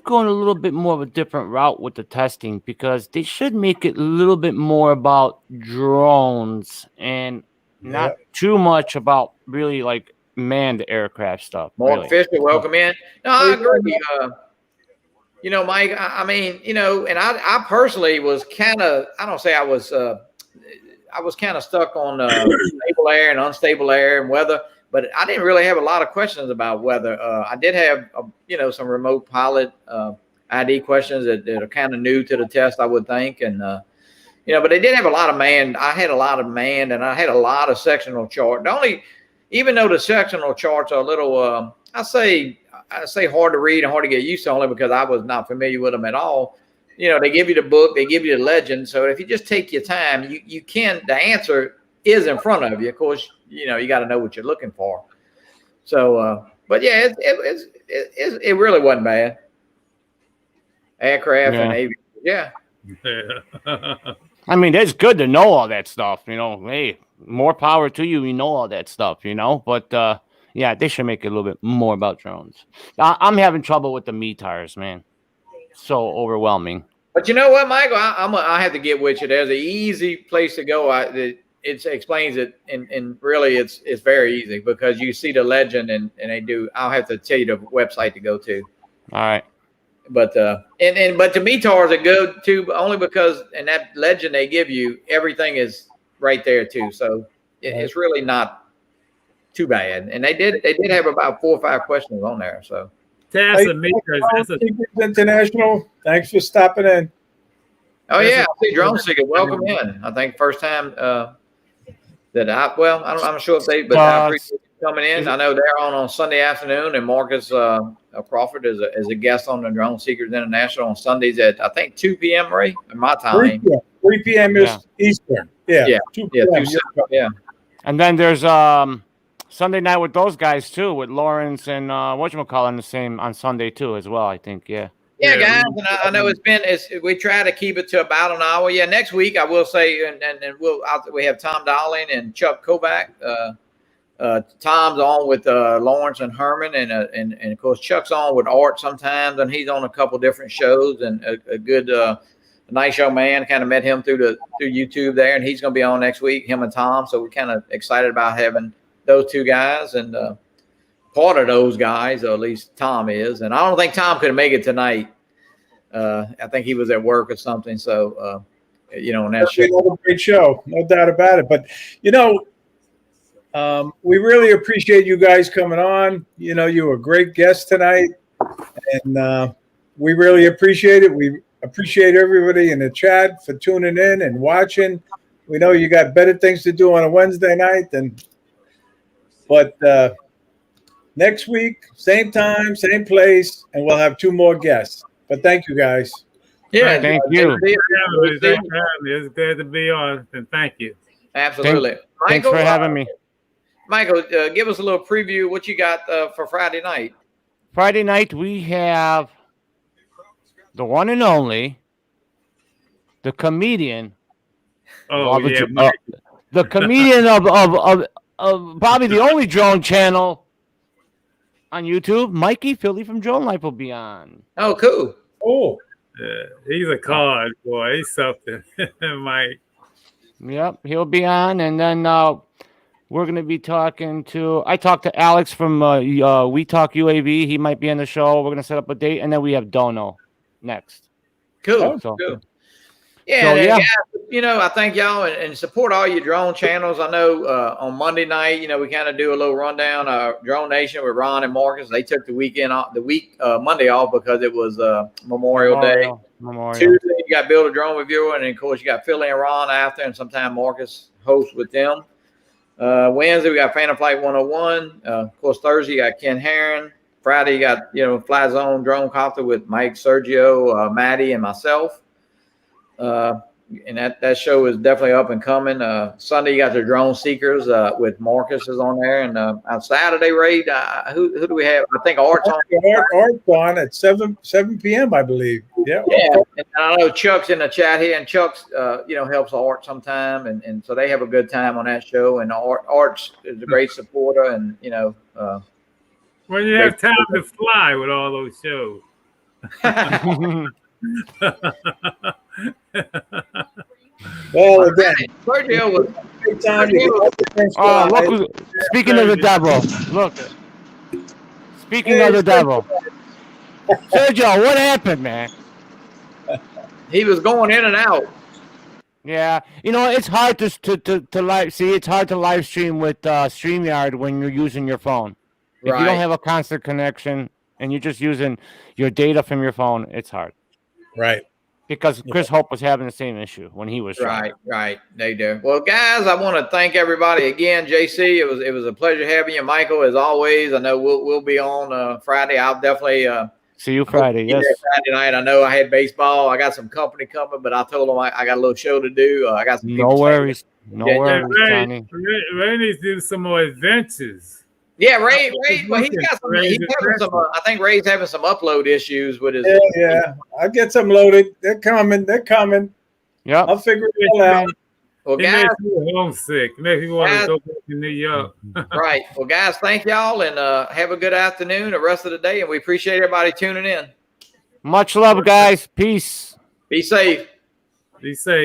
go in a little bit more of a different route with the testing, because they should make it a little bit more about drones and not too much about really like manned aircraft stuff. Mark really. Fisher, welcome in. No, I agree. You know, Mike, I mean, you know, and I personally was kind of, I don't say I was kind of stuck on stable air and unstable air and weather, but I didn't really have a lot of questions about weather. I did have, you know, some remote pilot ID questions that are kind of new to the test, I would think. And, you know, but they did have a lot of manned. I had a lot of manned, and I had a lot of sectional chart. Even though the sectional charts are a little, I say hard to read and hard to get used to, only because I was not familiar with them at all. You know, they give you the book, they give you the legend. So if you just take your time, you can, the answer is in front of you. Of course, you know, you got to know what you're looking for. So, but yeah, it really wasn't bad. Aircraft and aviation, yeah. I mean, it's good to know all that stuff, you know. Hey, more power to you. You know all that stuff, you know. But yeah, they should make it a little bit more about drones. I'm having trouble with the METARs, man. So overwhelming. But you know what, Michael? I have to get with you. There's an easy place to go. It explains it, and really, it's very easy, because you see the legend, and they do. I'll have to tell you the website to go to. All right. But but the METARs are good too, only because in that legend they give you, everything is right there too. So it's really not too bad. And they did have about 4 or 5 questions on there. So International, thanks for stopping in. Oh yeah, I see Drone Seeker. Welcome in. I think first time I'm not sure if they, but I appreciate you coming in. I know they're on Sunday afternoon, and Marcus Crawford is a guest on the Drone Seekers International on Sundays at, I think, 2 p.m. Ray, in my time. 3 p.m. is Eastern. Yeah. 2 p.m. Yeah. And then there's Sunday night with those guys too, with Lawrence and whatchamacallit the same on Sunday too as well, I think. Yeah, guys, and I know we try to keep it to about an hour. Yeah, next week I will say, and we have Tom Dowling and Chuck Kovac. Tom's on with Lawrence and Herman, and of course Chuck's on with Art sometimes, and he's on a couple different shows, and a good nice young man. Kind of met him through YouTube there, and he's going to be on next week, him and Tom. So we're kind of excited about having those two guys, and part of those guys, or at least Tom is. And I don't think Tom could make it tonight. I think he was at work or something. So you know, and that's another great show, no doubt about it. But you know, we really appreciate you guys coming on. You know, you were a great guest tonight, and we really appreciate it. We appreciate everybody in the chat for tuning in and watching. We know you got better things to do on a Wednesday night but next week, same time, same place, and we'll have 2 more guests. But thank you, guys. Yeah, thank you. It's good to be on, and thank you. Absolutely. Thanks for having me. Michael, give us a little preview. What you got for Friday night? Friday night, we have the one and only, the comedian. The comedian of probably the only drone channel on YouTube. Mikey Philly from Drone Life will be on. Oh, cool. Oh, He's a card boy. He's something, Mike. Yep, he'll be on, and then we're gonna be talking to. I talked to Alex from We Talk UAV. He might be on the show. We're gonna set up a date, and then we have Dono next. Cool. Oh, So Cool. Yeah, So, and, yeah. guys, you know, I thank y'all and support all your drone channels. I know on Monday night, you know, we kind of do a little rundown. Drone Nation with Ron and Marcus. They took the weekend off, Monday off because it was Memorial Day. Memorial. Tuesday, you got Build a Drone Reviewer, and then, of course, you got Philly and Ron after, and sometime Marcus hosts with them. Wednesday, we got Phantom Flight 101. Of course, Thursday, you got Ken Herron. Friday, you got, you know, Flyzone Drone Copter with Mike, Sergio, Maddie, and myself. And that show is definitely up and coming. Sunday, you got the Drone Seekers with Marcus is on there. And on Saturday, Ray, who do we have? I think Art's on. Art's on at 7 p.m., I believe. Yeah. Yeah, and I know Chuck's in the chat here, and Chuck's, you know, helps Art sometime, and so they have a good time on that show. And Art's is a great supporter, and you know, When you have time to fly with all those shows. Well, again, Sergio was great time. Look, speaking of the devil, look. Speaking of the devil, Sergio, what happened, man? he was going in and out. Yeah, you know it's hard to live. See, it's hard to live stream with StreamYard when you're using your phone. If you don't have a constant connection and you're just using your data from your phone, it's hard. Right. Because Chris Hope was having the same issue when he was trying. Right. They do. Well, guys, I want to thank everybody again. JC, it was a pleasure having you. Michael, as always, I know we'll be on Friday. I'll definitely See you Friday. Yes. Friday night. I know I had baseball. I got some company coming, but I told them I got a little show to do. I got some. No worries. No Yeah, worries, Johnny. Ray needs to do some more adventures. Yeah, Ray. Well, he's got some. He's having some. I think Ray's having some upload issues with his. Yeah. I'll get some loaded. They're coming. Yep. I'll figure it all out. Well, It guys. makes you homesick. Makes you want to go back to New York. Right. Well, guys, thank y'all, and have a good afternoon, the rest of the day, and we appreciate everybody tuning in. Much love, guys. Peace. Be safe. Be safe.